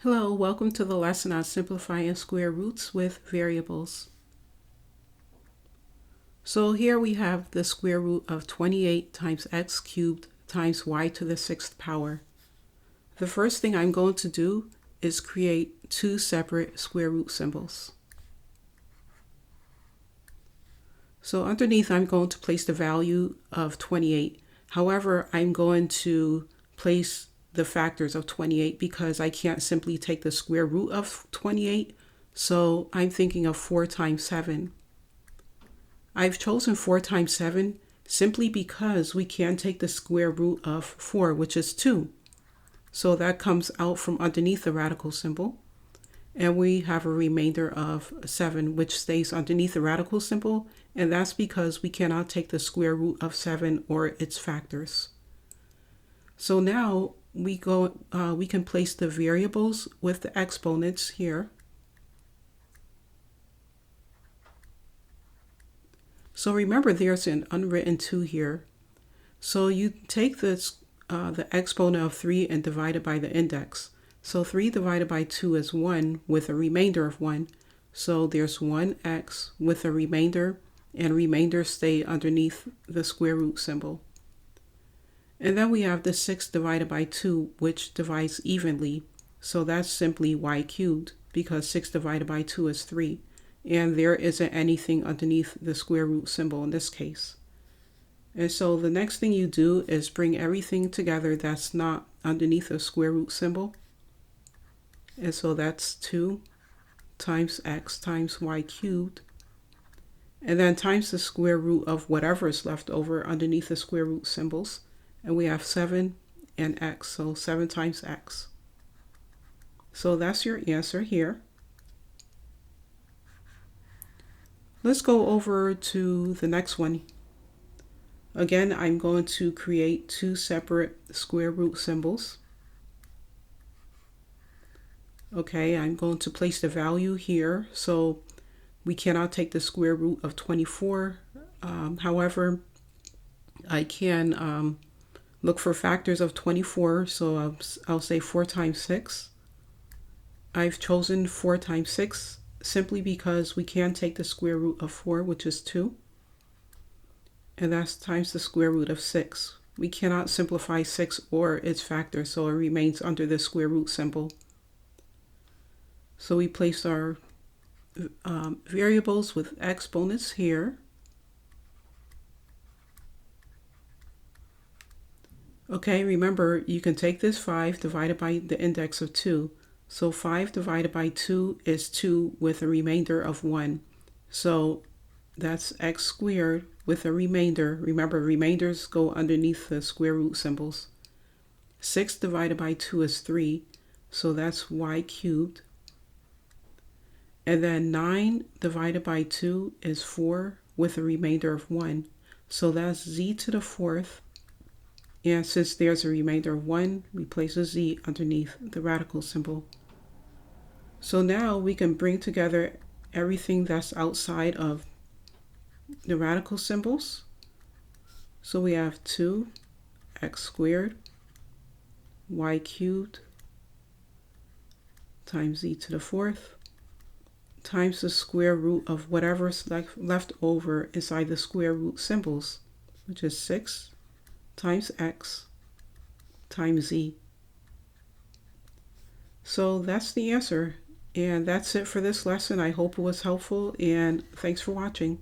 Hello, welcome to the lesson on simplifying square roots with variables. So here we have the square root of 28 times x cubed times y to the 6th power. The first thing I'm going to do is create two separate square root symbols. So underneath I'm going to place the value of 28. However, I'm going to place the factors of 28 because I can't simply take the square root of 28. So I'm thinking of 4 times 7. I've chosen 4 times 7 simply because we can take the square root of 4, which is 2. So that comes out from underneath the radical symbol. And we have a remainder of 7, which stays underneath the radical symbol. And that's because we cannot take the square root of 7 or its factors. So now we can place the variables with the exponents here. So remember there's an unwritten 2 here. So you take this, the exponent of 3 and divide it by the index. So 3 divided by 2 is 1 with a remainder of 1. So there's 1x with a remainder, and remainders stay underneath the square root symbol. And then we have the 6 divided by 2, which divides evenly. So that's simply y cubed, because 6 divided by 2 is 3. And there isn't anything underneath the square root symbol in this case. And so the next thing you do is bring everything together that's not underneath the square root symbol. And so that's 2 times x times y cubed. And then times the square root of whatever is left over underneath the square root symbols. And we have 7 and x, so 7 times x. So that's your answer here. Let's go over to the next one. Again, I'm going to create two separate square root symbols. Okay, I'm going to place the value here. So we cannot take the square root of 24. However, I can look for factors of 24. So I'll say 4 times 6. I've chosen 4 times 6 simply because we can take the square root of 4, which is 2. And that's times the square root of 6. We cannot simplify 6 or its factors, so it remains under the square root symbol. So we place our variables with exponents here. Okay, remember you can take this 5 divided by the index of 2. So 5 divided by 2 is 2 with a remainder of 1. So that's x squared with a remainder. Remember, remainders go underneath the square root symbols. 6 divided by 2 is 3. So that's y cubed. And then 9 divided by 2 is 4 with a remainder of 1. So that's z to the 4th. And since there's a remainder of 1, we place a z underneath the radical symbol. So now we can bring together everything that's outside of the radical symbols. So we have 2x squared y cubed times z to the 4th times the square root of whatever's left over inside the square root symbols, which is 6 times x times z. So that's the answer. And that's it for this lesson. I hope it was helpful, and thanks for watching.